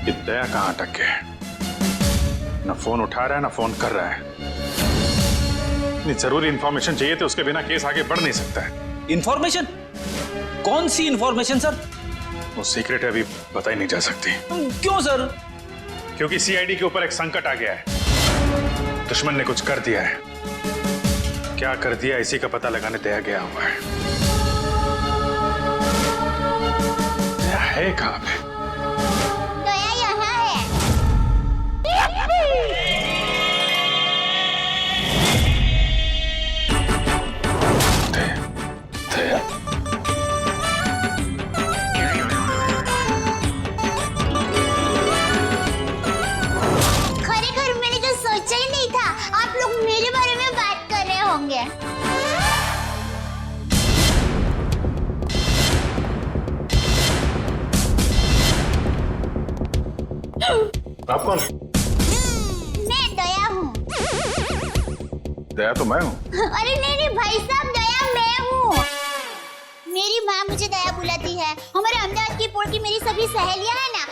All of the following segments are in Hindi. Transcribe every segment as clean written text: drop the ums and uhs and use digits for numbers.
ये दया कहाँ अटक गया है? ना फोन उठा रहा है ना फोन कर रहा है। इतनी जरूरी इंफॉर्मेशन चाहिए तो उसके बिना केस आगे बढ़ नहीं सकता है। इंफॉर्मेशन? कौन सी इंफॉर्मेशन सर? वो सीक्रेट अभी बताई नहीं जा सकती। क्यों सर? क्योंकि सीआईडी के ऊपर एक संकट आ गया है। दुश्मन ने कुछ कर दिया है। क्या कर दिया इसी का पता लगाने दया गया हुआ है। दया है कहाँ पे? दया यहाँ है। दया? खरेखर मैंने तो सोचा ही नहीं था आप लोग मेरे बारे में बात कर रहे होंगे। आप कौन? मैं दया हूँ। दया तो मैं हूँ। अरे नहीं भाई साहब, दया मैं हूँ। मेरी माँ मुझे दया बुलाती है। हमारे अहमदाबाद की पोर की मेरी सभी सहेलियाँ हैं ना,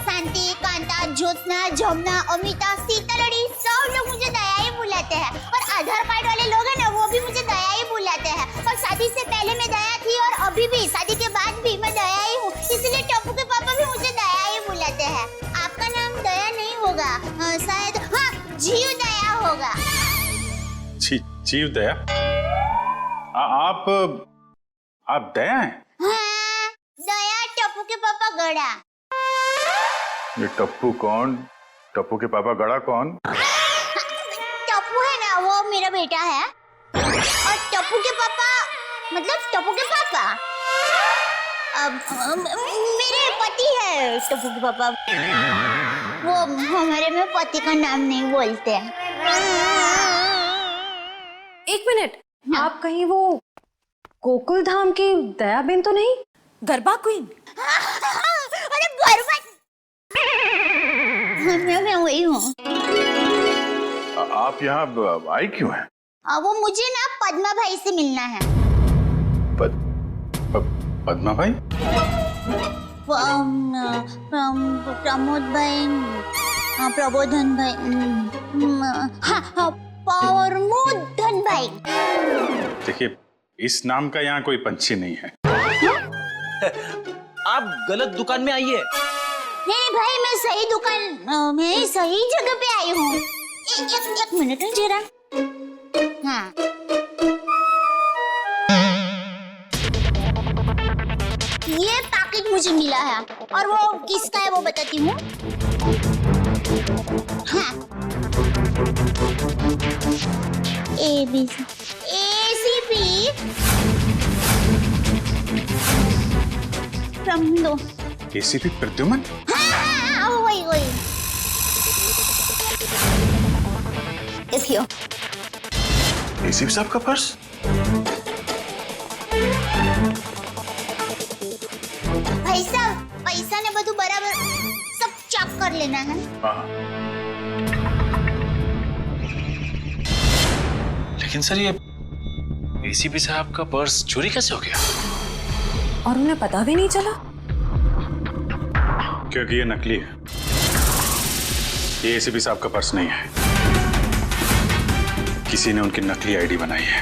शांति, कांता, ज्योत्सना, जमुना, अमिता, सीतालड़ी, सब लोग मुझे दया ही बुलाते हैं। और आधार कार्ड वाले लोग हैं ना, वो भी मुझे दया ही बुलाते हैं। और शादी से पहले मैं दया थी और अभी भी, शादी के बाद भी मैं दया ही हूँ। इसलिए टप्पू के पापा भी मुझे दया ही बुलाते हैं। आपका नाम दया नहीं होगा, शायद हाँ जीव दया होगा। जीव दया? आप दया हैं? हाँ, दया टप्पू के पापा गड़ा। ये टप्पू कौन? टप्पू के पापा गड़ा कौन? टप्पू है ना, वो मेरा बेटा है। और टप्पू के पापा मतलब टप्पू के पापा मेरे पति है। टप्पू के पापा वो हमारे में पति का नाम नहीं बोलते। एक मिनट, आप कहीं वो गोकुल धाम की दयाबेन तो नहीं? गरबा क्वीन? अरे गरबा मैं वही हूँ। आप यहाँ आई क्यों हैं? वो मुझे ना पद्मा भाई से मिलना है। पद्मा भाई? प्रमोद भाई, प्रबोधन भाई, हाँ प्रमोदन भाई। देखिए, इस नाम का यहाँ कोई पंछी नहीं है। आप गलत दुकान में आई है। नहीं भाई, मैं सही दुकान, मैं सही जगह पे आई हूँ। एक मिनट जरा। हाँ, ये पैकेट मुझे मिला है और वो किसका है वो बताती हूँ। हाँ, ACP प्रमदो। ACP प्रद्युमन? हाँ, वही। देखियो। ACP साहब का पर्स? भाई साहब, पैसा ने બધું बराबर सब चेक कर लेना है। हाँ। लेकिन सर, ये ACP साहब का पर्स चोरी कैसे हो गया? और उन्हें पता भी नहीं चला? क्योंकि ये नकली है। ये ACP साहब का पर्स नहीं है। किसी ने उनकी नकली आईडी बनाई है।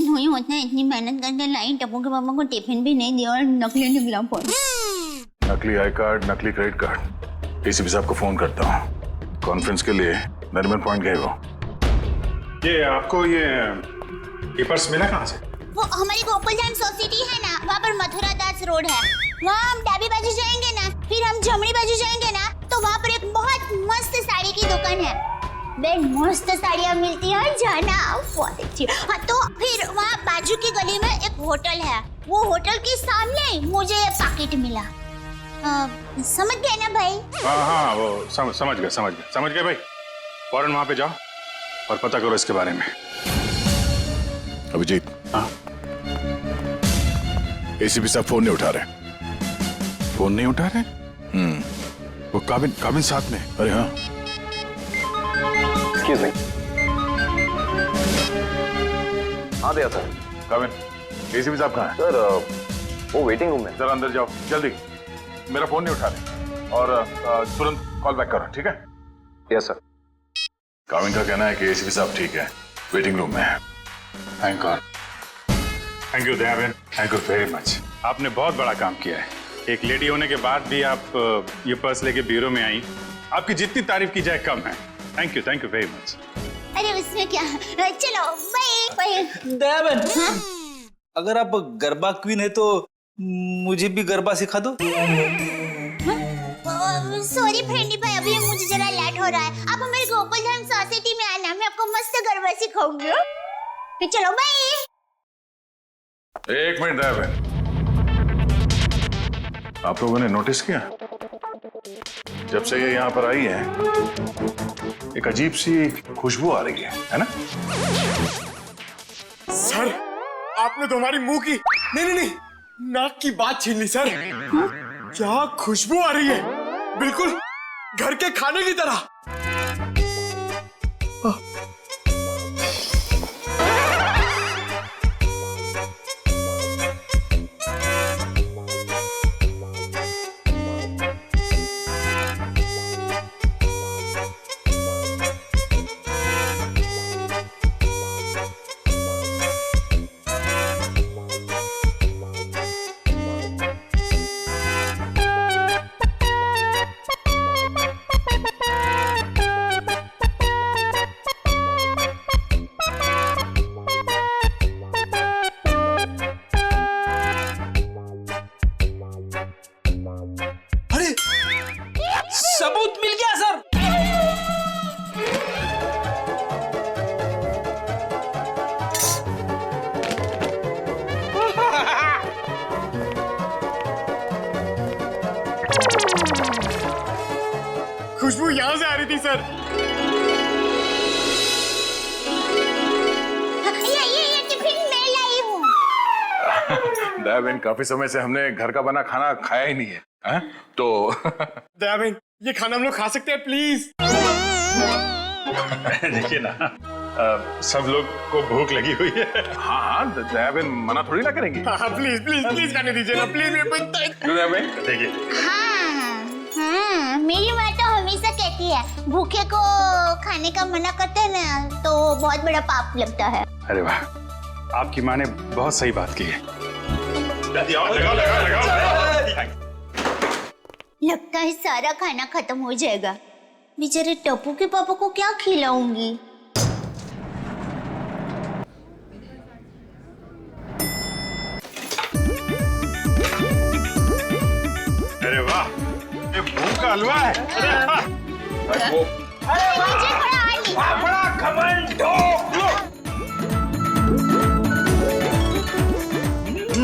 नहीं होता है, इतनी मेहनत करके लाई, टप्पू के पापा को टिफिन भी नहीं दिया और नकली निकला फोन। नकली आई कार्ड, नकली क्रेडिट कार्ड। ACP साहब को फोन करता हूँ। कॉन्फ्रेंस के लिए नरीमन पॉइंट गए वो। ये आपको ये पर्स मिला कहाँ से? वो हमारी गोकुल धाम सोसाइटी है ना, वहाँ पर मथुरा दास रोड है। वहाँ हम डाबी बाजू जाएंगे ना, फिर हम जमनी बाजू जाएंगे ना, तो वहाँ पर एक बहुत मस्त साड़ी की दुकान है। बेन मस्त साड़ियाँ मिलती है, जाना बहुत अच्छी। हाँ, तो फिर वहाँ बाजू की गली में एक होटल है। वो होटल के सामने मुझे ये पैकेट मिला। समझ गए ना भाई? हाँ, वो समझ गए भाई। फौरन वहाँ पे जाओ और पता करो इसके बारे में। अभिजीत। हाँ? ACP साहब फोन नहीं उठा रहे। फोन नहीं उठा रहे? वो काबिन साथ में। अरे हाँ। Excuse me. हाँ दिया सर। काबिन, एसीपी साहब कहाँ हैं? सर वो वेटिंग रूम में। जरा अंदर जाओ जल्दी, मेरा फोन नहीं उठा रहे और तुरंत कॉल बैक करो, ठीक है? Yes sir. काविन का कहना है कि एसीपी साहब ठीक है, वेटिंग रूम में है। Thank God. थैंक यू दया बहन, थैंक यू वेरी मच। आपने बहुत बड़ा काम किया है। एक लेडी होने के बाद भी आप ये पर्स लेके ब्यूरो में आई, आपकी जितनी तारीफ की जाए कम है। Thank you very much. अरे उसमें क्या, चलो बाय। दया बहन, अगर आप गरबा क्वीन है तो मुझे भी गरबा सिखा दो। सॉरी फ्रेंडी भाई, अभी मुझे जरा लेट हो रहा है। आप हमारे गोकुलधाम सोसाइटी में आना, मैं आपको मस्त गरबा सिखाऊंगी। तो चलो बाय। एक मिनट दया बहन, आप लोगों ने नोटिस किया जब से ये यहाँ पर आई है एक अजीब सी खुशबू आ रही है ना? सर आपने तो हमारी मुंह की नहीं नाक की बात छीन ली सर। क्या खुशबू आ रही है, बिल्कुल घर के खाने की तरह। सबूत मिल गया सर। खुशबू यहाँ से आ रही थी सर। ये टिफिन मैं लाई हूँ। दया बहन, काफी समय से हमने घर का बना खाना खाया ही नहीं है, है? तो दया बहन ये खाना हम लोग खा सकते हैं प्लीज? देखिए ना, सब लोग को भूख लगी हुई है। हाँ हाँ, दया बहन मना थोड़ी ना करेंगी। हाँ प्लीज प्लीज प्लीज खाने दीजिए ना प्लीज। दया बहन देखिए, हाँ, मेरी माँ तो हमेशा कहती है भूखे को खाने का मना करते हैं ना तो बहुत बड़ा पाप लगता है। अरे वाह, आपकी माँ ने बहुत सही बात की है। लगता है सारा खाना खत्म हो जाएगा। बेचारे टप्पू के पापा को क्या खिलाऊंगी? अरे वाह, ये भूख का हलवा है।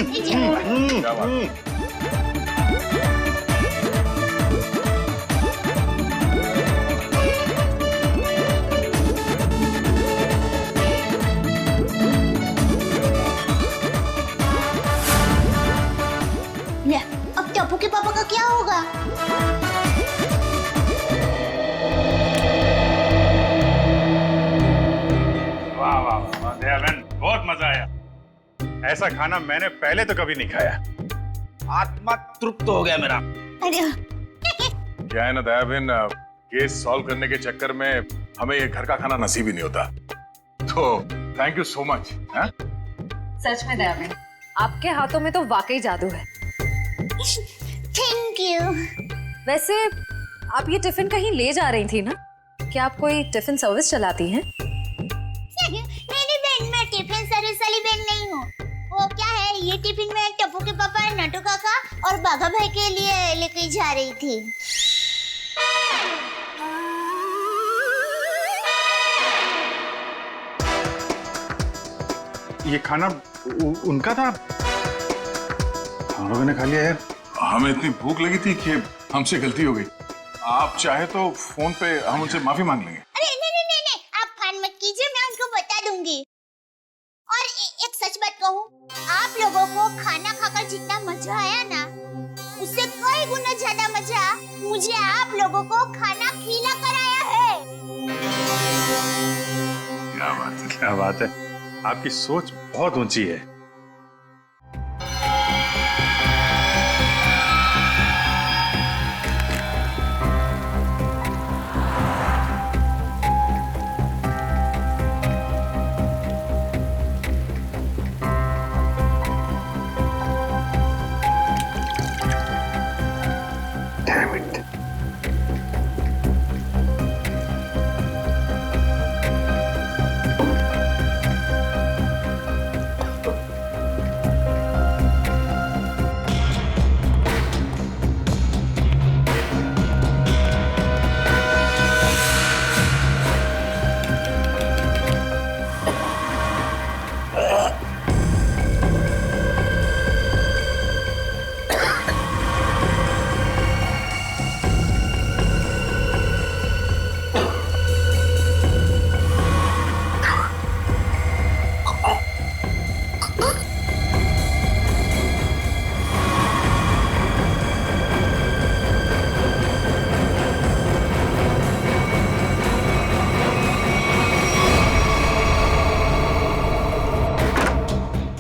मुझे थोड़ा और क्या बात? ले, अब टप्पू के पापा का क्या होगा? वाह वाह वाह, दया बहन बहुत मजा आया। ऐसा खाना मैंने पहले तो कभी नहीं खाया। आत्मा तृप्त हो गया मेरा। अरे क्या है ना दया बहन, केस सॉल्व करने के चक्कर में हमें ये घर का खाना नसीब ही नहीं होता। तो थैंक यू सो मच। सच में दया बहन, आपके हाथों में तो वाकई जादू है। Thank you. वैसे आप ये टिफिन कहीं ले जा रही थी ना? क्या आप कोई टिफिन सर्विस चलाती हैं? मेरी बहन, मैं टिफिन सर्विस वाली बहन नहीं हूँ। वो क्या है, ये टिफिन मैं टप्पू के पापा, नटू काका और बाघा भाई के लिए लेके जा रही थी। ये खाना उनका था, हम लोगों ने खा लिया यार। हमें इतनी भूख लगी थी कि हमसे गलती हो गई। आप चाहे तो फोन पे हम उनसे माफी मांग लेंगे। अरे नहीं, आप फान मत कीजिए, मैं उनको बता दूंगी। और एक सच बात कहूँ, आप लोगों को खाना खाकर जितना मजा आया ना, उससे कई गुना ज्यादा मजा मुझे आप लोगों को खाना खिला कर आया है। क्या बात है, क्या बात है। आपकी सोच बहुत ऊंची है।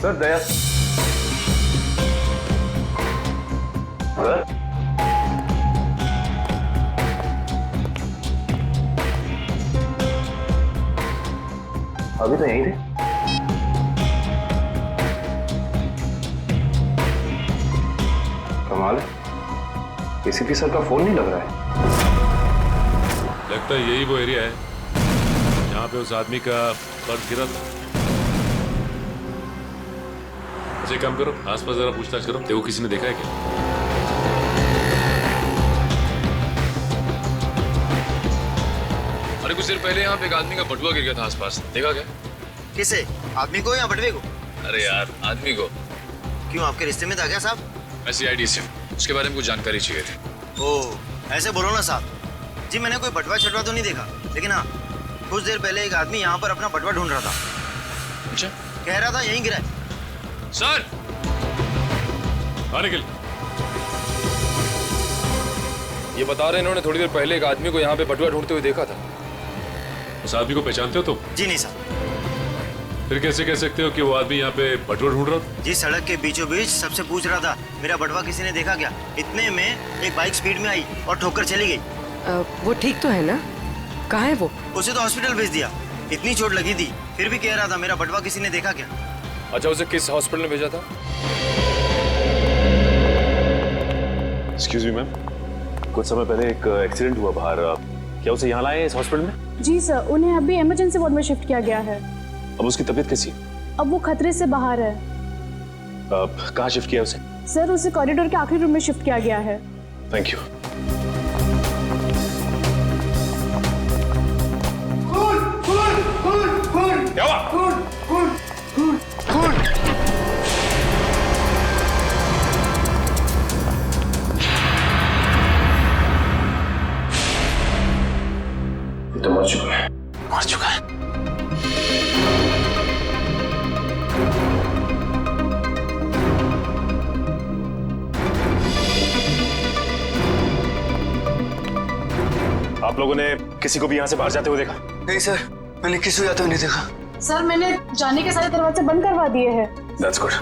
सर दया सर अभी तो यहीं थे। कमाल है, एसीपी सर का फोन नहीं लग रहा है। लगता है यही वो एरिया है जहाँ पे उस आदमी का पर्स गिरा था। अच्छा एक काम करो, आसपास जरा पूछताछ करो, देखो किसी ने देखा है क्या। अरे कुछ देर पहले यहाँ पे एक आदमी का बटुआ गिर गया था आसपास, देखा क्या? किसे? आदमी को या बटवे को? अरे यार आदमी को। क्यों, आपके रिश्ते में था क्या साहब? मैं CID से हूँ, उसके बारे में कुछ जानकारी चाहिए थी। ओह ऐसे बोलो ना साहब जी, मैंने कोई बटवा छटवा तो नहीं देखा, लेकिन हाँ कुछ देर पहले एक आदमी यहाँ पर अपना बटवा ढूंढ रहा था। अच्छा, कह रहा था यहीं गिरा है। सर निकल। ये बता रहे इन्होंने थोड़ी देर पहले एक आदमी को यहाँ पे बटुआ ढूंढते हुए देखा था। उस आदमी को पहचानते हो तुम? जी नहीं साहब। फिर कैसे कह सकते हो कि वो आदमी यहाँ पे बटुआ ढूंढ रहा था? जी सड़क के बीचों बीच सबसे पूछ रहा था मेरा बटवा किसी ने देखा क्या। इतने में एक बाइक स्पीड में आई और ठोकर चली गई। वो ठीक तो है ना? कहाँ है वो? उसे तो हॉस्पिटल भेज दिया, इतनी चोट लगी थी, फिर भी कह रहा था मेरा बटवा किसी ने देखा क्या। अच्छा, उसे किस हॉस्पिटल में भेजा था? एक्सक्यूज मी मैम, कुछ समय पहले एक एक्सीडेंट हुआ बाहर, क्या उसे यहाँ लाए इस हॉस्पिटल में? जी सर, उन्हें अभी इमरजेंसी वार्ड में शिफ्ट किया गया है। अब उसकी तबीयत कैसी है? अब वो खतरे से बाहर है। कहाँ शिफ्ट किया उसे? सर उसे कॉरिडोर के आखिरी रूम में शिफ्ट किया गया है। Thank you. क्या हुआ? ये तो मर चुका है। मर चुका है। आप लोगों ने किसी को भी यहाँ से बाहर जाते हुए देखा? नहीं सर, मैंने किसी को जाते हुए नहीं देखा। सर मैंने जाने के सारे दरवाजे बंद करवा दिए हैं। That's good.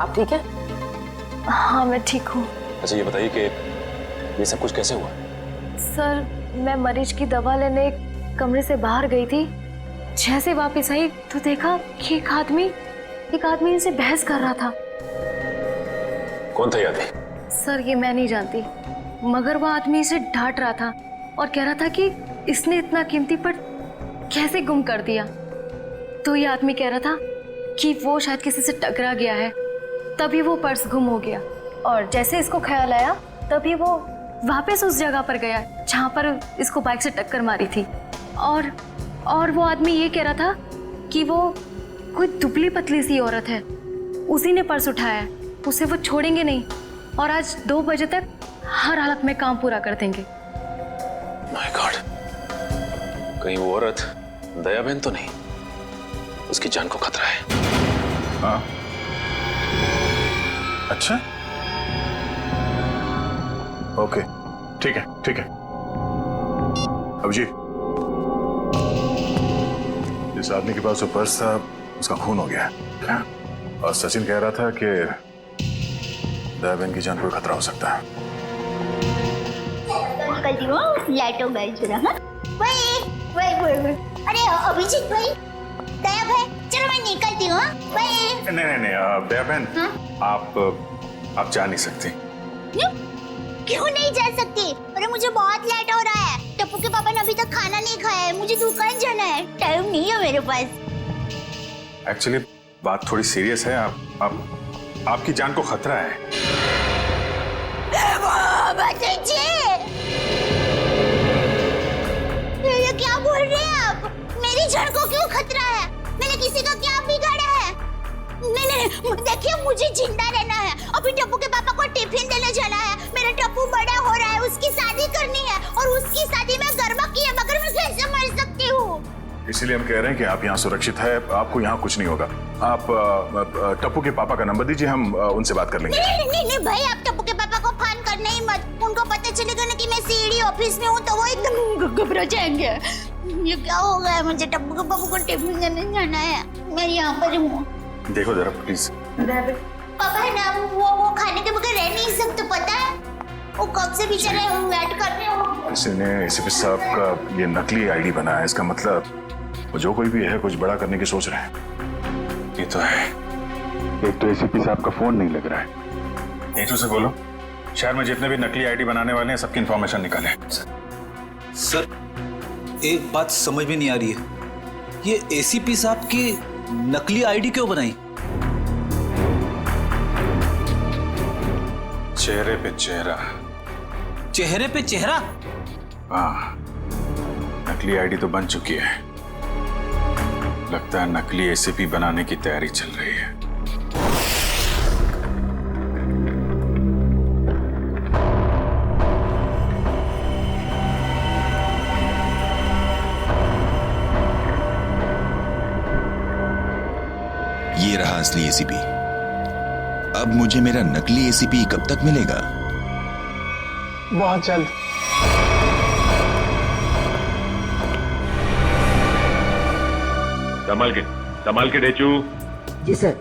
आप ठीक है? हाँ मैं ठीक हूँ। अच्छा ये बताइए कि ये सब कुछ कैसे हुआ? सर मैं मरीज की दवा लेने कमरे से बाहर गई थी, जैसे वापस आई तो देखा कि एक आदमी इनसे बहस कर रहा था। कौन था ये आदमी? सर ये मैं नहीं जानती, मगर वो आदमी इसे डांट रहा था और कह रहा था कि इसने इतना कीमती पर्स कैसे गुम कर दिया। तो ये आदमी कह रहा था कि वो शायद किसी से टकरा गया है, तभी वो पर्स गुम हो गया। और जैसे इसको ख्याल आया तभी वो वापस उस जगह पर गया जहाँ पर इसको बाइक से टक्कर मारी थी। और वो आदमी ये कह रहा था कि वो कोई दुबली पतली सी औरत है, उसी ने पर्स उठाया है, उसे वो छोड़ेंगे नहीं और आज 2 बजे तक हर हालत में काम पूरा कर देंगे। माय गॉड, कहीं वो औरत दया बहन तो नहीं? उसकी जान को खतरा है। हाँ अच्छा, ओके ठीक है ठीक है। अब जी जिस आदमी के पास वो पर्स था उसका खून हो गया क्या? और सचिन कह रहा था कि दया बहन की जान को खतरा हो सकता है। निकलती हूँ, लाइटों गई जरा। हाँ वही अरे अभिजीत भाई, दया भाई, चलो मैं निकलती हूँ। नहीं दया बहन, आप जा नहीं सकती। क्यों नहीं जा सकती? अरे मुझे बहुत लेट हो रहा है, टप्पू के पापा ने अभी तक खाना नहीं खाया है, मुझे दुकान जाना है, टाइम नहीं है मेरे पास। एक्चुअली बात थोड़ी सीरियस है, आपकी जान को खतरा है। ये क्या बोल रहे हैं आप? मेरी जान को क्यों खतरा है? मैंने किसी का क्या बिगाड़ा है? नहीं देखिए, मुझे जिंदा रहना है। अभी टप्पू के पापा को टिफिन देने जाना है, मेरा टप्पू बड़ा हो रहा है, उसकी शादी करनी है और उसकी शादी में गरबा की है, मगर मैं कैसे मर सकती हूँ? इसलिए हम कह रहे हैं कि आप यहाँ सुरक्षित है, आपको यहाँ कुछ नहीं होगा। आप टप्पू के पापा का नंबर दीजिए, हम उनसे बात कर लेंगे। नहीं भाई, आप टप्पू के पापा को फोन करना ही मत। उनको पता चलेगा ना कि मैं सीडी ऑफिस में हूँ तो वो एकदम घबरा जाएंगे। ये क्या हो गया, मुझे टप्पू के बाबू को टिफिन देने जाना है, मैं यहाँ पर हूँ। देखो जरा प्लीज। पापा है ना, वो खाने के बगैर रह नहीं सकते, पता है? वो कब से बेचारे वेट कर रहे हो। इसने एसीपी साहब का ये नकली आईडी बनाया है, इसका मतलब वो जो कोई भी है कुछ बड़ा करने की सोच रहे हैं। ये तो है, एक तो एसीपी साहब का फोन नहीं लग रहा है। नेटू से बोलो शहर में जितने भी नकली आईडी बनाने वाले हैं सबकी इंफॉर्मेशन निकाले। सर एक बात समझ में नहीं आ रही है, ये एसीपी साहब की नकली आईडी क्यों बनाई? चेहरे पे चेहरा। चेहरे पे चेहरा? हाँ, नकली आईडी तो बन चुकी है, लगता है नकली एसीपी बनाने की तैयारी चल रही है। ये रहा असली एसीपी। अब मुझे मेरा नकली एसीपी कब तक मिलेगा? बहुत जल्द। संभाल के डेचू। जी सर।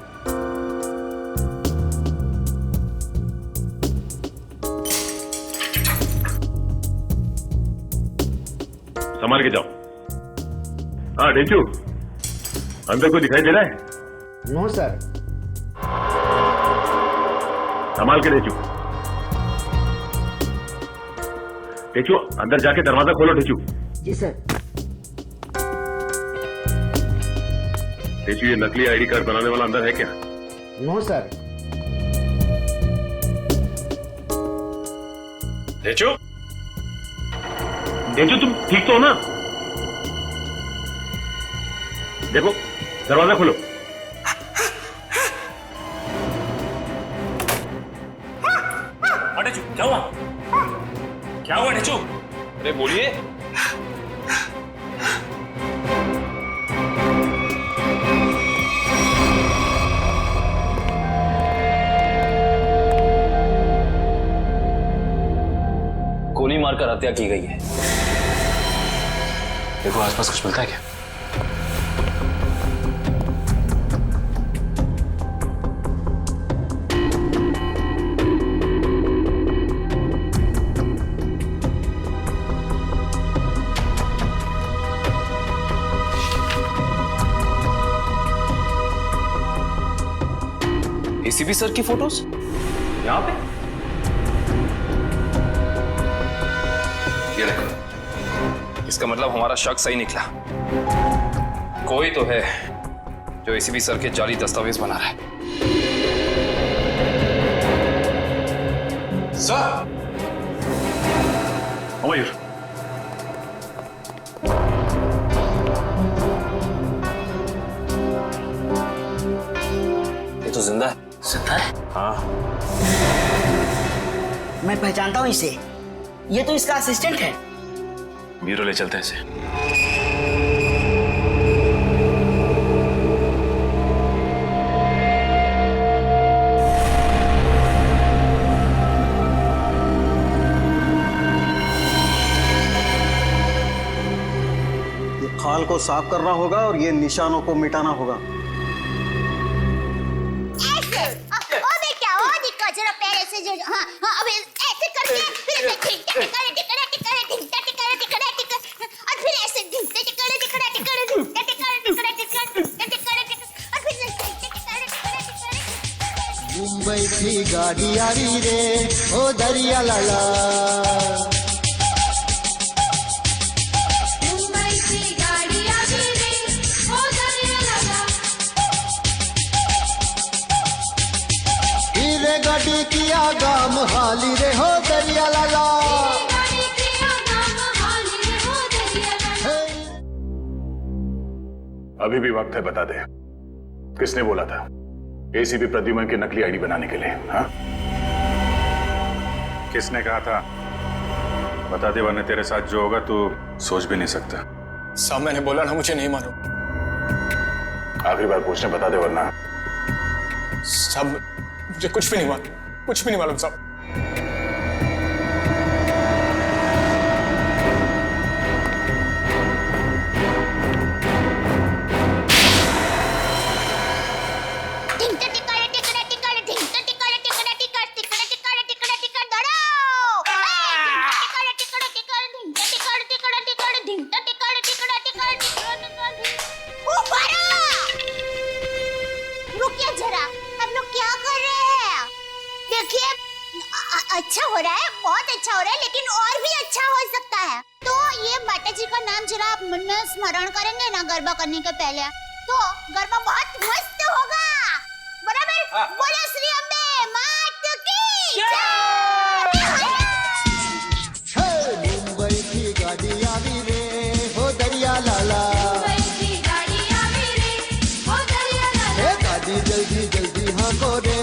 संभाल के जाओ। हाँ डेचू, अंदर कोई दिखाई दे रहा है? No sir. संभाल के डेचू। डेचू अंदर जाके दरवाजा खोलो डेचू। जी सर। डेचू ये नकली आईडी कार्ड बनाने वाला अंदर है क्या? No sir. डेचू, डेचू तुम ठीक तो हो ना? देखो दरवाजा खोलो। क्या हुआ? क्या हुआ डेचू? अरे बोलिए। गोली मारकर हत्या की गई है। देखो आसपास कुछ मिलता है क्या? एसीपी सर की फोटोज यहाँ पे? ये देखो, इसका मतलब हमारा शक सही निकला। कोई तो है जो एसीपी सर के जाली दस्तावेज बना रहा है। सर, मयूर, ये तो जिंदा है। जिंदा है? हाँ। मैं पहचानता हूँ इसे, ये तो इसका असिस्टेंट है। ब्यूरो ले चलते हैं इसे। ये खाल को साफ करना होगा और ये निशानों को मिटाना होगा। जरा पैर ऐसे जो हाँ हाँ अब ऐसे करके फिर ऐसे टिकड़ा टिकड़ा टिकड़ा टिकड़ा टिकड़ा टिकड़ा टिकड़ा टिकड़ा और फिर ऐसे टिकड़ा टिकड़ा टिकड़ा टिकड़ा टिकड़ा टिकड़ा टिकड़ा टिकड़ा टिकड़ा और फिर टिकड़ा टिकड़ा। मुंबई की गाड़ी आ रही रे ओ दरिया लाला। मुंबई की गाड़ी आ रही रे ओ दरिया लाला। हीरे गाड़ी किया गाम हाली रे हो दरिया लाला। अभी भी वक्त है, बता दे किसने बोला था एसीपी प्रद्युमन की नकली आईडी बनाने के लिए? हाँ, किसने कहा था? बता दे वरना तेरे साथ जो होगा तू सोच भी नहीं सकता। साहब मैंने बोला ना, मुझे नहीं मालूम। आखिरी बार पूछने, बता दे वरना। साहब मुझे कुछ भी नहीं मालूम, कुछ भी नहीं मालूम साहब। अच्छा हो रहा है, बहुत अच्छा हो रहा है, लेकिन और भी अच्छा हो सकता है। तो ये माता जी का नाम जरा आप मन में स्मरण करेंगे ना गरबा करने के पहले, तो गरबा बहुत मस्त होगा। बराबर? बोलो श्री अम्बे मात की जय। मुंबई की गाड़ी आवी रे हो दरिया लाला, गाड़ी जल्दी जल्दी हाँ को रे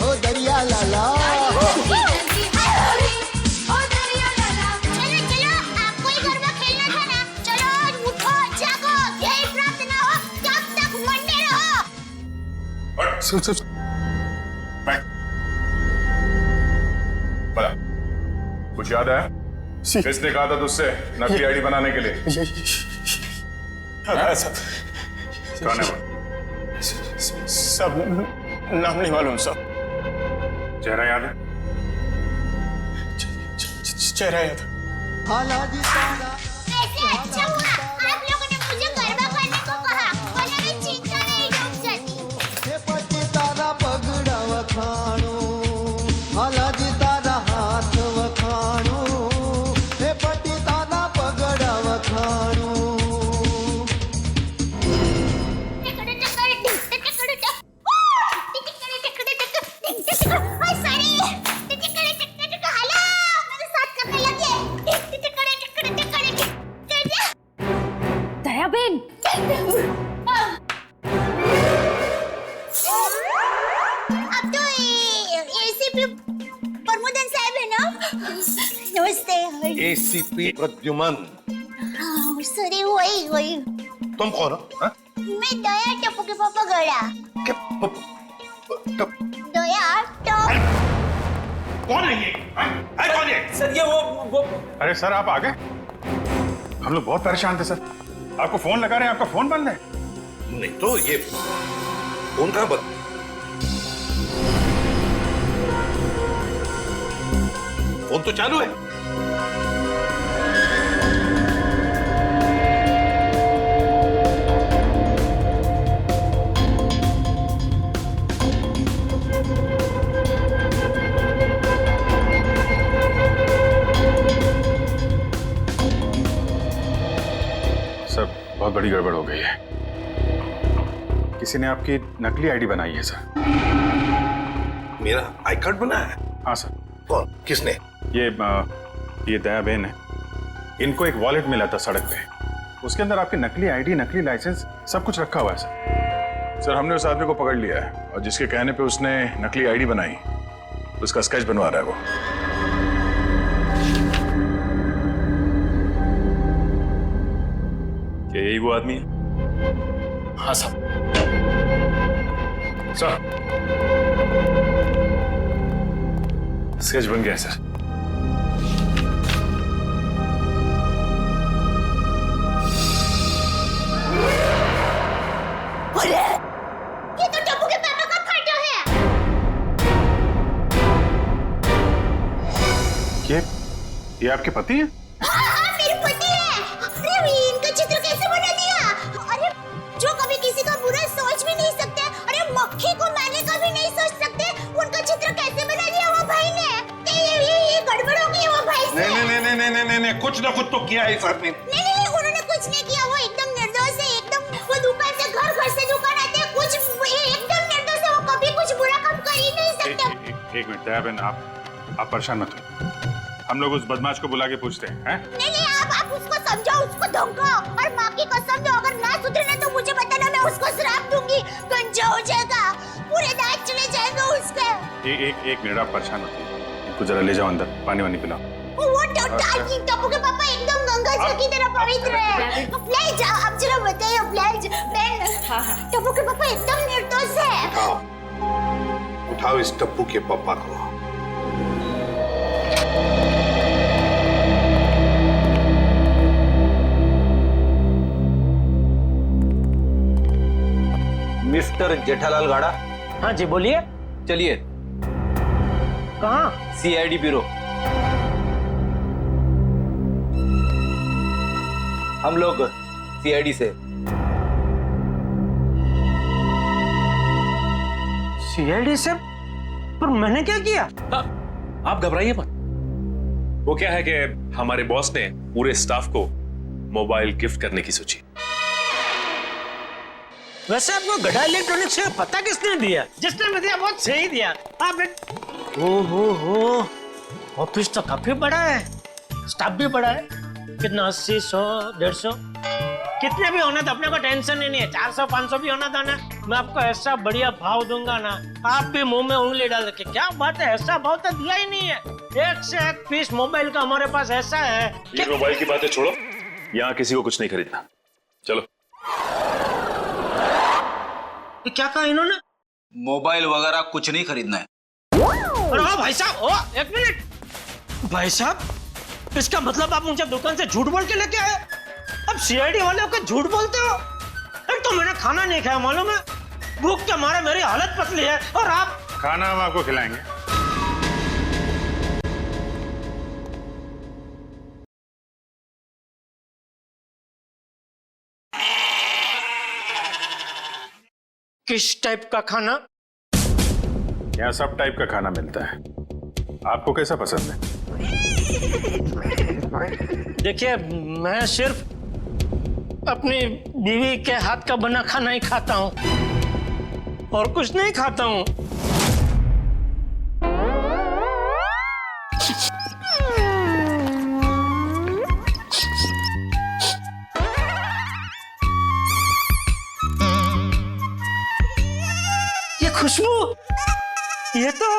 हो दरिया लाला। चलो चलो, आपको ही गरबा खेलना था ना, चलो उठो जागो, ध्येय प्राप्त ना हो तब तक मंडे रहो। सुन बैठ। बता, कुछ याद है? किसने कहा था तुझसे नकली आईडी बनाने के लिए? कौन है वो? सब नाम नहीं मालूम सब। चेहरा याद है? चेहरा याद। ऐसे अच्छा हुआ आप लोगों ने मुझे गरबा करने को कहा, वरना मैं चिंता नहीं डूब जाती। हे पति तारा पगड़ा वखाणो, हालाजी तारा हाथ वखाणो, हे पति तारा पगड़ा वखाणो। दयाबेन, अब तो एसीपी प्रमोदन साहब है ना? नमस्ते। एसीपी प्रद्युमन। सॉरी, वही तुम कौन हो? हाँ? मैं दया टप्पू के पापा गड़ा। दया टप। कौन है ये? कौन है? सर ये वो अरे सर आप आ गए? हम लोग बहुत परेशान थे सर, आपको फोन लगा रहे हैं, आपका फोन बंद है। नहीं तो ये फोन कहाँ बंद? फोन तो चालू है। बहुत बड़ी गड़बड़ हो गई है। किसी ने आपकी नकली आईडी बनाई है सर। मेरा आई कार्ड बना है? हाँ सर। कौन? किसने? ये दया बहन है, इनको एक वॉलेट मिला था सड़क पे, उसके अंदर आपकी नकली आईडी, नकली लाइसेंस सब कुछ रखा हुआ है सर। सर हमने उस आदमी को पकड़ लिया है और जिसके कहने पे उसने नकली आईडी बनाई उसका स्केच बनवा रहा है वो। क्या यही वो आदमी है? हाँ साहब। सर स्केच बन गया है सर। ये तो टप्पू के पापा का फोटो है। ये आपके पति हैं? हाँ, मेरे पति हैं। अरे इनका चित्र कैसे बना दिया? अरे जो कभी किसी का बुरा सोच भी नहीं सकते, अरे मक्खी को मारने का भी नहीं सोच सकते, उनका चित्र कैसे बना दिया वो भाई ने? ये गड़बड़ हो गई वो भाई से। नहीं, कुछ ना कुछ तो किया है इस आदमी ने। नहीं, उन्होंने कुछ नहीं किया, वो एकदम निर्दोष है, एकदम। वो दुकान से घर से दुकान आते हैं, कुछ एकदम निर्दोष है, वो कभी कुछ बुरा काम कर ही नहीं सकते। एक मिनट दया बहन, आप परेशान मत हो, हम लोग उस बदमाश को बुला के पूछते हैं। नहीं, आप उसको समझाओ, उसको धमकाओ, और माँ की कसम दो, अगर ना सुधरे ना तो मुझे बताना, मैं उसको श्राप दूंगी, गंजा हो जाएगा, पूरे दांत चले जाएंगे उसके। एक मिनट आप परेशान मत हो, इनको जरा ले जाओ अंदर, पानी वानी पिलाओ। वो टप्पू के पापा एकदम गंगा जी की तरह पवित्र है। ले जाओ, आप जरा बताइए बहन। टप्पू के पापा एकदम निर्दोष है। उठाओ इस टप्पू के पापा को। मिस्टर जेठालाल गाड़ा। हाँ जी बोलिए। चलिए। कहाँ? CID bureau. हम लोग सीआईडी से। सीआईडी से? पर मैंने क्या किया? आप घबराइए मत। वो क्या है कि हमारे बॉस ने पूरे स्टाफ को मोबाइल गिफ्ट करने की सोची। वैसे आपको गढ़ा इलेक्ट्रॉनिक्स से पता किसने दिया? जिसने भी दिया बहुत सही दिया। आप हो ऑफिस तो काफी बड़ा है, स्टाफ भी बड़ा है। कितना 80, 100, 150 कितने भी होना तो अपने को टेंशन ही नहीं है। 400, 500 भी होना था ना, मैं आपको ऐसा बढ़िया भाव दूंगा ना, आप भी मुंह में उंगली डाल के क्या बात है, ऐसा भाव तो दिया ही नहीं है। एक से एक पीस मोबाइल का हमारे पास ऐसा है। ये मोबाइल की बातें छोड़ो, यहाँ किसी को कुछ नहीं खरीदना। चलो। क्या कहा इन्होंने? मोबाइल वगैरह कुछ नहीं खरीदना है। अरे भाई साहब, एक मिनट भाई साहब, इसका मतलब आप मुझे दुकान से झूठ बोल के लेके आए? अब सीआईडी वाले को झूठ बोलते हो? एक तो मैंने खाना नहीं खाया, मालूम है, भूख के मारे मेरी हालत पतली है, और आप खाना हम आपको खिलाएंगे। किस टाइप का खाना? यहाँ सब टाइप का खाना मिलता है, आपको कैसा पसंद है? देखिए, मैं सिर्फ अपनी बीवी के हाथ का बना खाना ही खाता हूँ और कुछ नहीं खाता हूँ। ये खुशबू, ये तो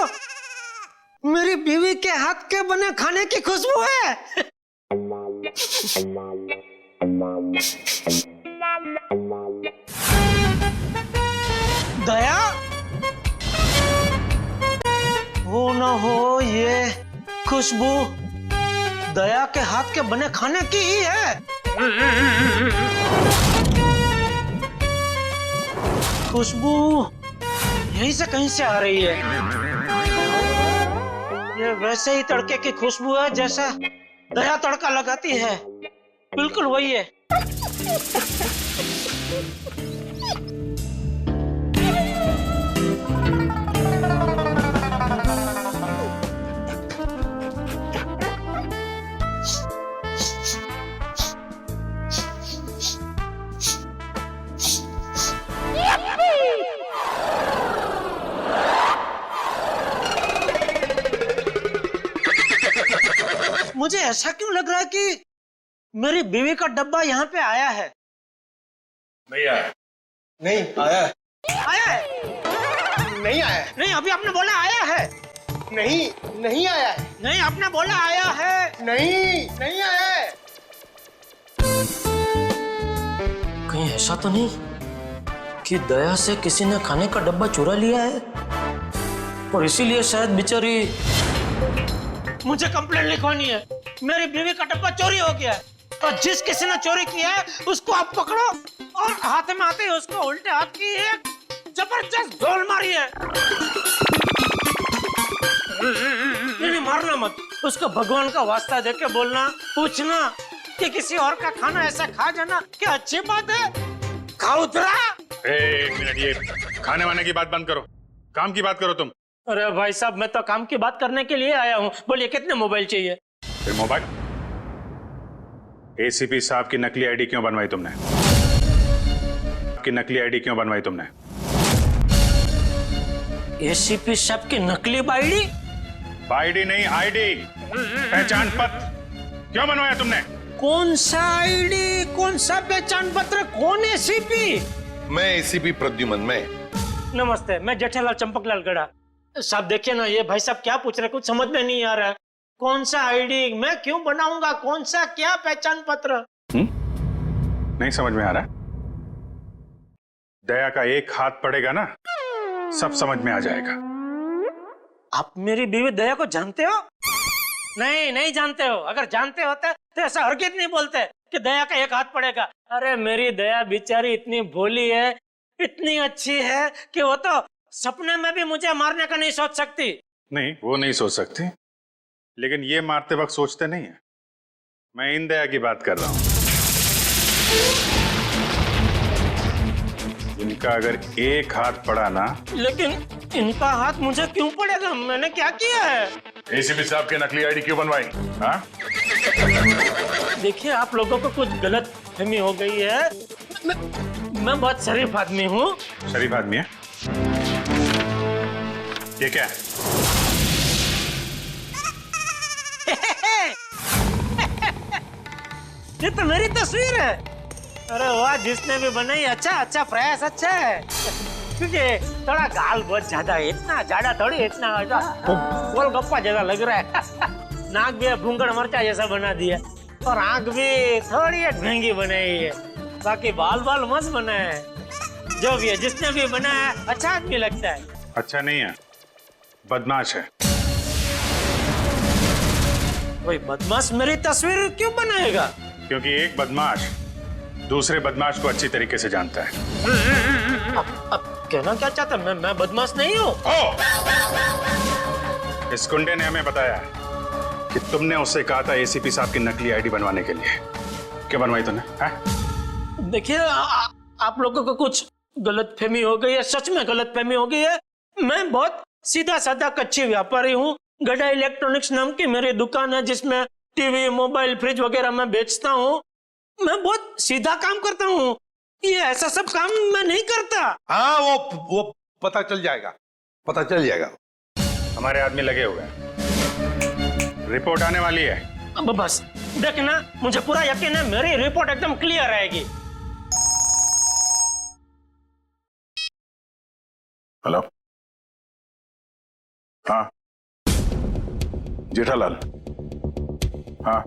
मेरी बीवी के हाथ के बने खाने की खुशबू है। दया, हो ना हो ये खुशबू दया के हाथ के बने खाने की ही है। खुशबू यहीं से कहीं से आ रही है। ये वैसे ही तड़के की खुशबू है जैसा दया तड़का लगाती है, बिल्कुल वही है। मुझे ऐसा क्यों लग रहा है कि मेरी बीवी का डब्बा यहाँ पे आया है? नहीं आया। नहीं आया है। आया है? नहीं आया है। नहीं, अभी आपने बोला आया है। नहीं आया है। नहीं, आपने बोला आया है। नहीं आया है। कहीं ऐसा तो नहीं कि दया से किसी ने खाने का डब्बा चुरा लिया है और इसीलिए शायद बेचारी मुझे कंप्लेंट लिखवानी है। मेरी बीवी का डब्बा चोरी हो गया है और जिस किसी ने चोरी किया है उसको आप पकड़ो और हाथ में आते ही उसको उल्टे हाथ की एक जबरदस्त ढोल मारी है। नहीं, मारना मत, उसको भगवान का वास्ता देके बोलना, पूछना कि किसी और का खाना ऐसा खा जाना क्या अच्छी बात है? खाओ उतरा। एक मिनट, ये खाने वाने की बात बंद करो, काम की बात करो तुम। अरे भाई साहब, मैं तो काम की बात करने के लिए आया हूँ। बोलिए, कितने मोबाइल चाहिए? फिर मोबाइल? एसीपी साहब की नकली आईडी क्यों बनवाई तुमने? आपकी नकली आईडी क्यों बनवाई तुमने? एसीपी साहब की नकली आईडी? आईडी नहीं, आईडी, पहचान पत्र क्यों बनवाया तुमने? कौन सा आईडी, कौन सा पहचान पत्र, कौन एसीपी? मैं एसीपी प्रद्युमन। मैं नमस्ते, मैं जेठालाल चंपकलाल गढ़ा। साहब देखिए ना, ये भाई साहब क्या पूछ रहे, कुछ समझ में नहीं आ रहा है। कौन सा आईडी मैं क्यों बनाऊंगा, कौन सा क्या पहचान पत्र? नहीं समझ में आ रहा? दया का एक हाथ पड़ेगा ना, सब समझ में आ जाएगा। आप मेरी बीवी दया को जानते हो? नहीं जानते हो। अगर जानते होते तो ऐसा हरगिज़ नहीं बोलते कि दया का एक हाथ पड़ेगा। अरे मेरी दया बेचारी इतनी भोली है, इतनी अच्छी है कि वो तो सपने में भी मुझे मारने का नहीं सोच सकती। नहीं, वो नहीं सोच सकती, लेकिन ये मारते वक्त सोचते नहीं है। मैं इन दया की बात कर रहा हूं। इनका अगर एक हाथ पड़ा ना। लेकिन इनका हाथ मुझे क्यों पड़ेगा? मैंने क्या किया है? एसीपी साहब के नकली आईडी क्यों बनवाई? हाँ? देखिए, आप लोगों को कुछ गलत फहमी हो गई है। मैं बहुत शरीफ आदमी हूँ। शरीफ आदमी है? ये क्या है? ये तो मेरी तस्वीर है। अरे वाह, जिसने भी बनाई अच्छा प्रयास अच्छा है। क्योंकि थोड़ा गाल बहुत ज्यादा है, इतना ज्यादा थोड़ी, इतना गोलगप्पा जैसा लग रहा है। नाक भी भूंगड़ मरचा जैसा बना दिया और आंख भी थोड़ी महंगी बनाई है। बाकी बाल मस्त बना है। जो भी है, जिसने भी बनाया है, अच्छा आदमी लगता है। अच्छा नहीं है, बदमाश है। कोई बदमाश मेरी तस्वीर क्यों बनाएगा? क्योंकि एक बदमाश दूसरे बदमाश को अच्छी तरीके से जानता है। अब कहना क्या चाहता? मैं बदमाश नहीं हूँ। इस गुंडे ने हमें बताया कि तुमने उससे कहा था एसीपी साहब की नकली आईडी बनवाने के लिए। क्या बनवाई तुमने? देखिए, आप लोगों को कुछ गलतफहमी हो गई है, सच में गलतफहमी हो गई है। मैं बहुत सीधा साधा कच्ची व्यापारी हूँ। गड्ढा इलेक्ट्रॉनिक्स नाम की मेरी दुकान है, जिसमें टीवी, मोबाइल, फ्रिज वगैरह मैं बेचता हूँ। मैं बहुत सीधा काम करता हूँ। ये ऐसा सब काम मैं नहीं करता। हाँ, वो पता चल जाएगा। हमारे आदमी लगे हुए हैं, रिपोर्ट आने वाली है। अब बस देखना, मुझे पूरा यकीन है मेरी रिपोर्ट एकदम क्लियर आएगी। हेलो, हाँ जेठालाल, हाँ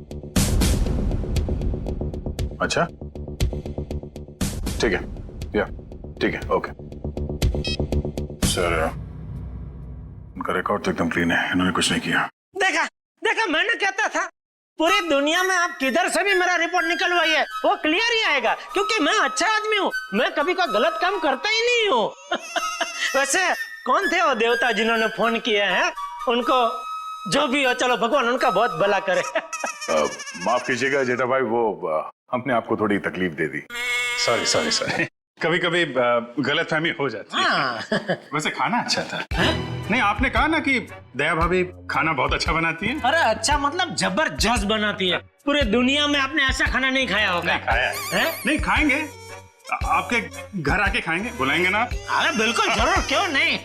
अच्छा ठीक है, या ठीक है, ओके सर। उनका रिकॉर्ड तो एकदम क्लीन है, इन्होंने कुछ नहीं किया। देखा मैंने कहता था, पूरी दुनिया में आप किधर से भी मेरा रिपोर्ट निकलवाइए, वो क्लियर ही आएगा। क्योंकि मैं अच्छा आदमी हूँ, मैं कभी कोई गलत काम करता ही नहीं हूँ। वैसे कौन थे वो देवता जिन्होंने फोन किया है? उनको जो भी हो, चलो भगवान उनका बहुत भला करे। माफ कीजिएगा जेठा भाई, वो हमने आपको थोड़ी तकलीफ दे दी। सॉरी। कभी कभी गलतफहमी हो जाती है। वैसे खाना अच्छा था। नहीं, आपने कहा ना कि दया भाभी खाना बहुत अच्छा बनाती है। अरे अच्छा मतलब जबरदस्त बनाती है। पूरे दुनिया में आपने ऐसा खाना नहीं खाया होगा। नहीं खाया है? नहीं खाएंगे, आपके घर आके खाएंगे, बुलाएंगे ना? अरे बिल्कुल जरूर, क्यों नहीं।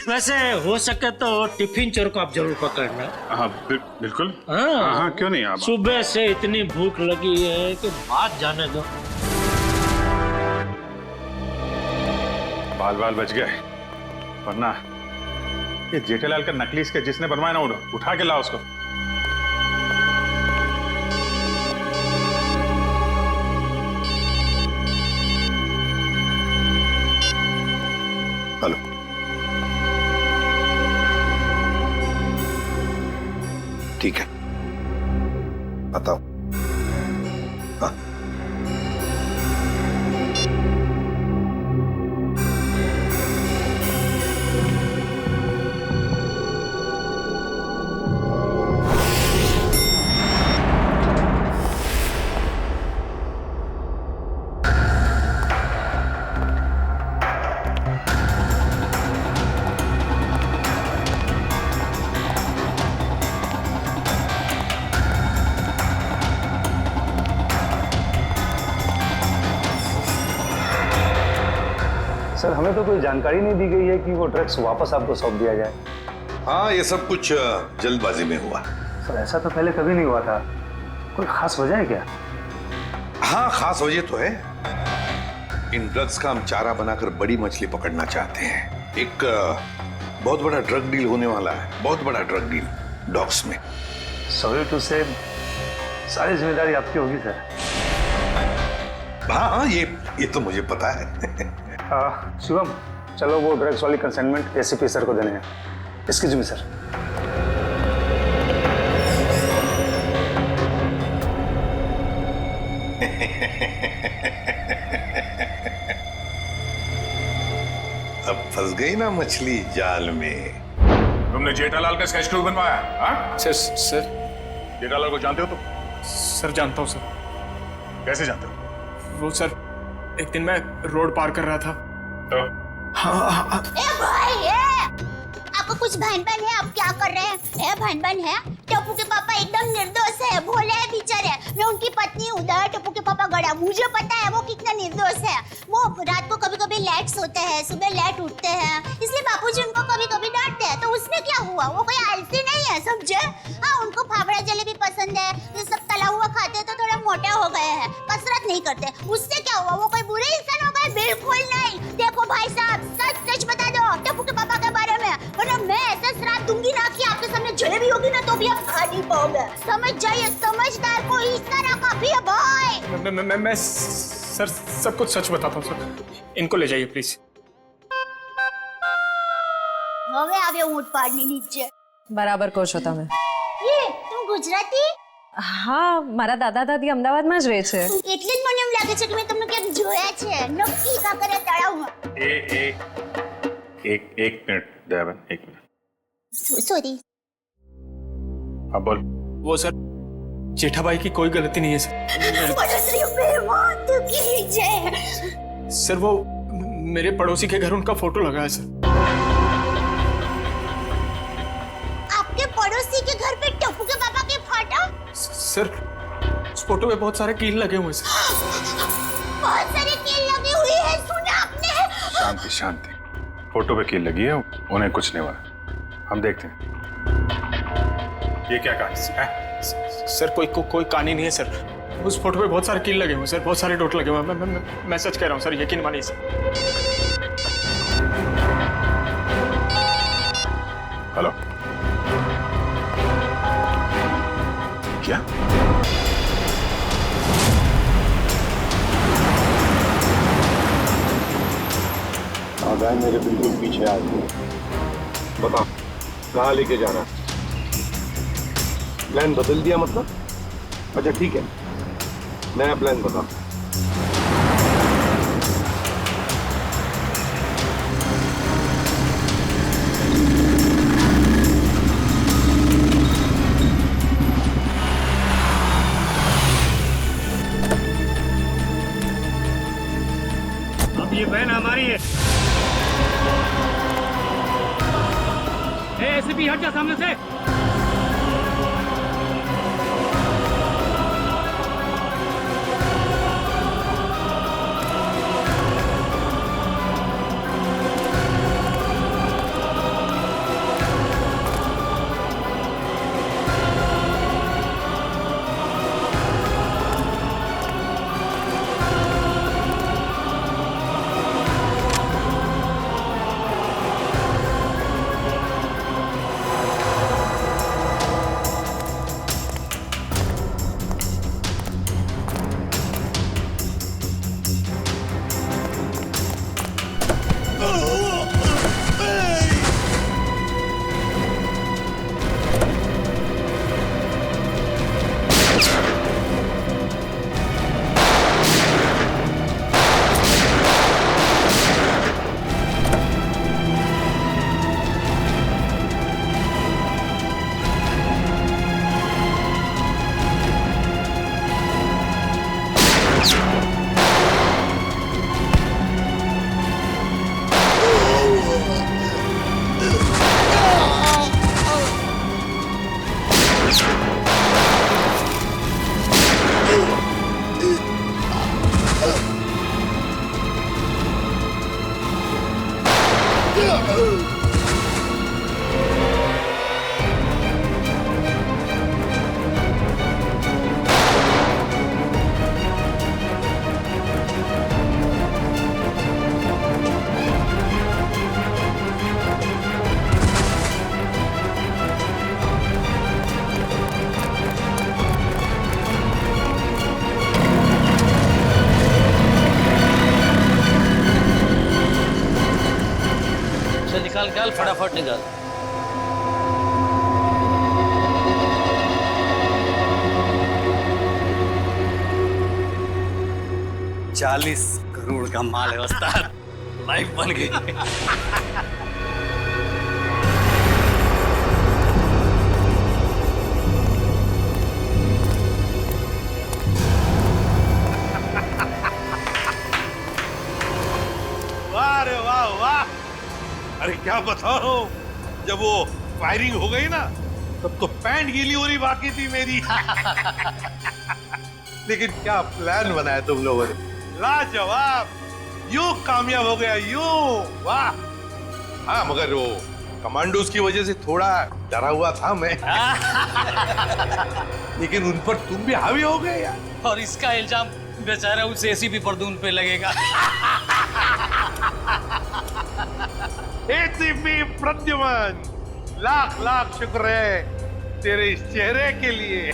वैसे हो सके तो टिफिन चोर को आप जरूर पकड़ना। हाँ बिल्कुल। हाँ क्यों नहीं। आप सुबह से इतनी भूख लगी है कि बात जाने दो। बाल बच गए, वरना ये जेठालाल का नकली इसके जिसने बनवाया ना, उठा के ला उसको। हेलो, ठीक है, बताओ। हाँ, सर, हमें तो कोई जानकारी नहीं दी गई है कि वो ड्रग्स वापस आपको सौंप दिया जाए। हाँ, ये सब कुछ जल्दबाजी में हुआ। सर, ऐसा तो पहले कभी नहीं हुआ था। कोई खास वजह है क्या? हाँ, खास वजह तो है। इन ड्रग्स का हम चारा बनाकर बड़ी मछली पकड़ना चाहते हैं। एक बहुत बड़ा ड्रग डील होने वाला है, बहुत बड़ा ड्रग डील डॉग्स में। सॉरी टू से, सारी जिम्मेदारी आपकी होगी सर। हाँ, ये तो मुझे पता है। शिवम, चलो वो ड्रग्स वाली कंसाइनमेंट एसीपी सर को देने हैं। Excuse me sir. अब फंस गई ना मछली जाल में। तुमने जेठालाल का स्केच क्यों बनवाया? हाँ? सर जेठालाल को जानते हो तुम? सर जानता हूँ सर। कैसे जानते हो? वो सर, एक दिन मैं रोड पार कर रहा था तो? हाँ। ए भाई, आपको आपको कुछ भान है आप क्या कर रहे हैं? भान है? टप्पू के पापा एकदम निर्दोष है, भोले है बेचारे। मैं उनकी पत्नी हूँ, टप्पू के पापा गड़ा, मुझे पता है वो कितना निर्दोष है। वो रात को कभी कभी लेट सोते हैं, सुबह लेट उठते हैं, इसलिए बापूजी उनको कभी कभी डांटते हैं। तो उसमें क्या हुआ, वो कोई आलसी नहीं है, समझे? हाँ, उनको फाफड़ा जलेबी पसंद है, ये सब तला हुआ खाते तो थोड़ा मोटा हो गए हैं, कसरत नहीं करते। उससे क्या हुआ, वो कोई बुरे इंसान हो गए? बिल्कुल नहीं। देखो भाई साहब, सच सच बता दो टप्पू के पापा के बारे में, वरना मैं ऐसा श्राप दूंगी ना कि आपके सामने जलेबी होगी ना तो भी आप खा नहीं पाओगे। समझ जाइए, समझदार को इस तरह काफी है भाई। मैं सर सब कुछ सच बताता हूँ सर। इनको ले जाइए प्लीज। હવે આવ્યો ઊંટ પાડની નીચે। બરાબર કહો છો તમે। એ તું ગુજરાતી? હા, મારા દાદા દાદી અમદાવાદમાં જ રહે છે। એટલે જ મને એમ લાગે છે કે મેં તમને ક્યાંક જોયા છે। નક્કી કાંકરિયા તળાવમાં। एक मिनट दयाबेन, एक मिनट। सॉरी। हाँ बोल। वो सर जेठाबाई की कोई गलती नहीं है सर। सर वो मेरे पड़ोसी के घर उनका फोटो लगा है सर। आपके पड़ोसी के घर पे टप्पू के पापा के फोटो? सर उस फोटो में बहुत सारे कील लगे हुए सर। बहुत सारे कील लगे हुए हैं, सुना आपने? शांति शांति, फोटो पे कील लगी है, उन्हें कुछ नहीं हुआ। हम देखते हैं ये क्या कहानी है। सर कोई कहानी नहीं है सर। उस फोटो पे बहुत सारे कील लगे हुए सर, बहुत सारे डॉट लगे हुए। मैं सच कह रहा हूँ सर, यकीन मानिए सर। हेलो, क्या? गाय मेरे बिल्कुल पीछे आ गई। बता कहाँ लेके जाना? प्लान बदल दिया मतलब? अच्छा ठीक है, नया प्लान बता। अब ये बहन हमारी है। एसीपी हट जा सामने से। निकाल फटाफट निकाल। $40 करोड़ का माल है उस्ताद, लाइफ बन गई। वाह रे वाह वाह। अरे क्या बताओ, जब वो फायरिंग हो गई ना तब तो पैंट गीली हो रही बाकी थी मेरी। लेकिन क्या प्लान बनाया तुम लोगों ने, लाजवाब। यूं कामयाब हो गया, यूं, वाह। हाँ मगर वो कमांडोज की वजह से थोड़ा डरा हुआ था मैं। लेकिन उन पर तुम भी हावी हो गए यार। और इसका इल्जाम बेचारा उस एसीपी प्रद्युम्न पे लगेगा। एसीपी प्रद्युम्न, लाख लाख शुक्र है तेरे इस चेहरे के लिए।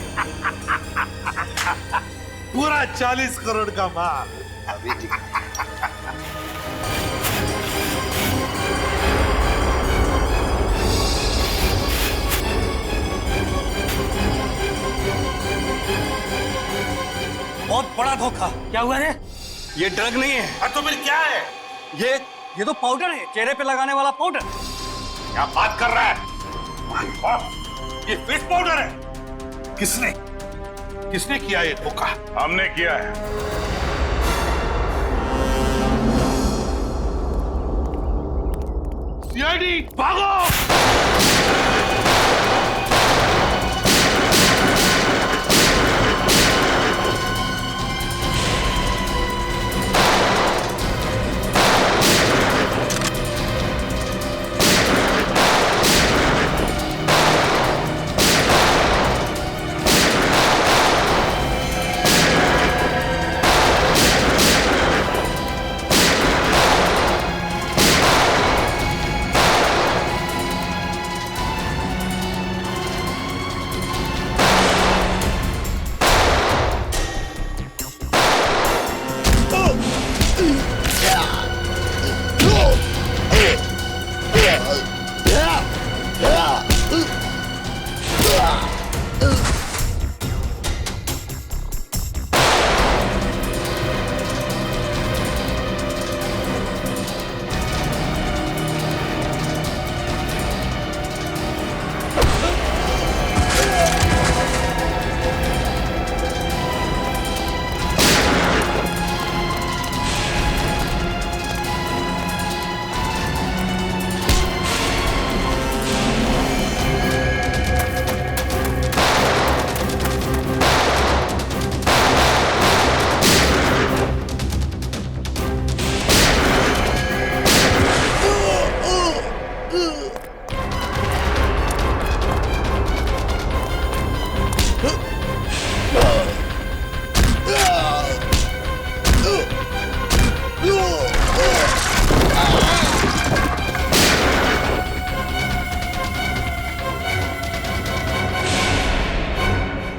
पूरा 40 करोड़ का माल। बहुत बड़ा धोखा। क्या हुआ रे? ये ड्रग नहीं है। तो फिर क्या है? ये तो पाउडर है, चेहरे पे लगाने वाला पाउडर। क्या बात कर रहा है? ये फेस पाउडर है। किसने किया ये धोखा? हमने किया है। सीआईडी भागो।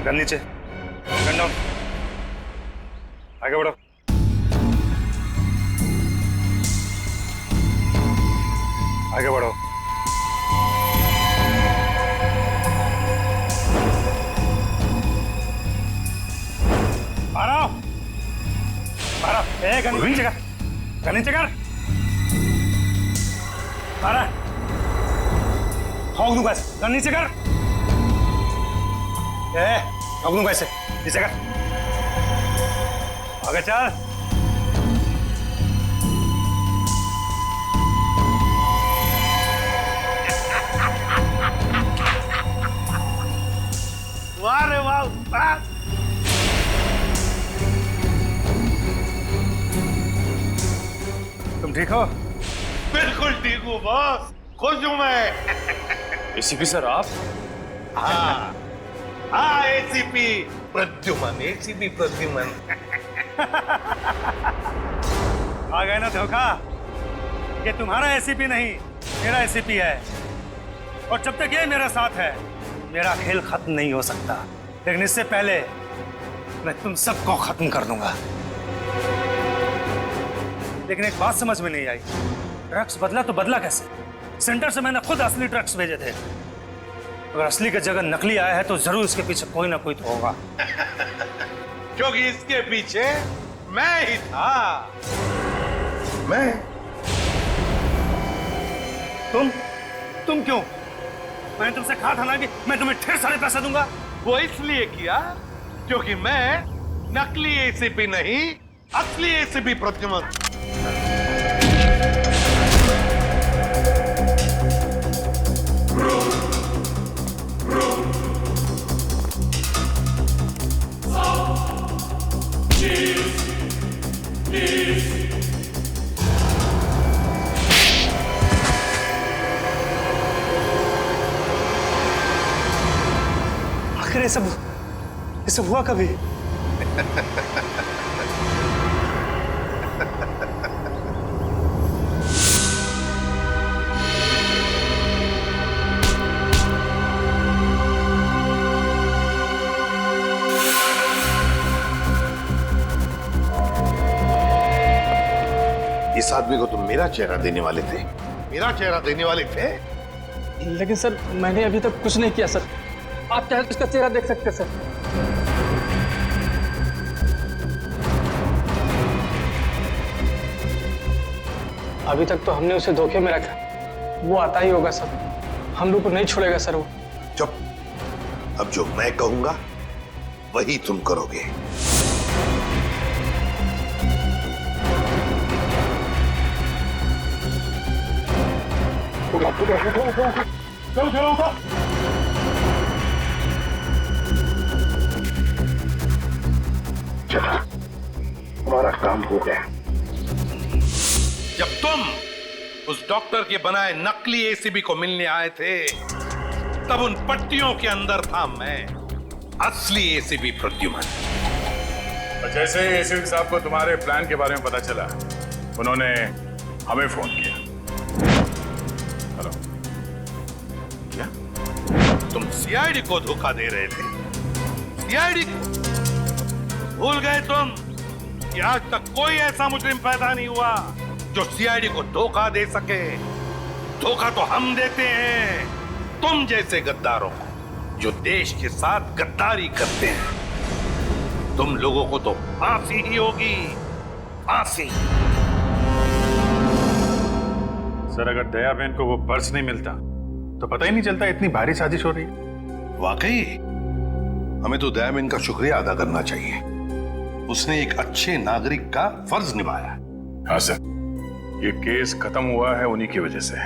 गन नीचे, गन डाउन, आगे बढ़ो। आगे बढ़ो। मारो, मारो। गन नीचे कर, गन नीचे कर। मारा, ठोक दूंगा ऐसे, गन नीचे कर। ठोक दूंगा ऐसे, नीचे कर। आगे चल। वाह रे वाह, उस्ताद। तुम ठीक हो? बिल्कुल ठीक हूँ बॉस, खुश हूँ मैं। एसीपी सर आप? हाँ हाँ, एसीपी प्रद्युम्न, एसीपी प्रद्युम्न। आ गए ना धोखा। ये तुम्हारा एसीपी नहीं, मेरा एसीपी है। और जब तक ये मेरे साथ है, मेरा खेल खत्म नहीं हो सकता। लेकिन इससे पहले मैं तुम सबको खत्म कर दूंगा। लेकिन एक बात समझ में नहीं आई, ड्रग्स बदला तो बदला कैसे? सेंटर से मैंने खुद असली ड्रग्स भेजे थे। अगर असली की जगह नकली आया है तो जरूर इसके पीछे कोई ना कोई तो होगा। क्योंकि इसके पीछे मैं ही था। मैं? तुम क्यों? मैंने तुमसे कहा था ना कि मैं तुम्हें ढेर सारे पैसे दूंगा। वो इसलिए किया क्योंकि मैं नकली एसीपी नहीं, असली एसीपी प्रद्युम्न। आखिर ये सब हुआ कभी? इस आदमी को तुम मेरा चेहरा देने वाले थे, मेरा चेहरा देने वाले थे। लेकिन सर मैंने अभी तक कुछ नहीं किया सर। आप चाहे तो इसका चेहरा देख सकते हैं सर। अभी तक तो हमने उसे धोखे में रखा, वो आता ही होगा सर। हम लोग को नहीं छोड़ेगा सर वो। चुप। अब जो मैं कहूंगा वही तुम करोगे। चला, हमारा काम हो गया। जब तुम उस डॉक्टर के बनाए नकली एसीबी को मिलने आए थे, तब उन पट्टियों के अंदर था मैं, असली एसीबी प्रद्युमन। जैसे ही एसीपी साहब को तुम्हारे प्लान के बारे में पता चला, उन्होंने हमें फोन किया। हेलो, क्या तुम सीआईडी को धोखा दे रहे थे? सीआईडी को भूल गए तुम कि आज तक कोई ऐसा मुजरिम पैदा नहीं हुआ जो सीआईडी को धोखा दे सके। धोखा तो हम देते हैं तुम जैसे गद्दारों को, जो देश के साथ गद्दारी करते हैं। तुम लोगों को तो फांसी ही होगी, फांसी। सर, अगर दया बहन को वो पर्स नहीं मिलता तो पता ही नहीं चलता इतनी भारी साजिश हो रही है। वाकई हमें तो दया बहन का शुक्रिया अदा करना चाहिए। उसने एक अच्छे नागरिक का फर्ज निभाया। हाँ सर, ये केस खत्म हुआ है उन्हीं की वजह से।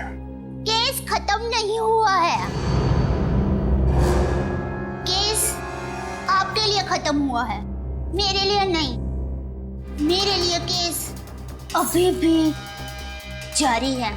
केस खत्म नहीं हुआ है, केस आपके लिए खत्म हुआ है, मेरे लिए नहीं। मेरे लिए केस अभी भी जारी है।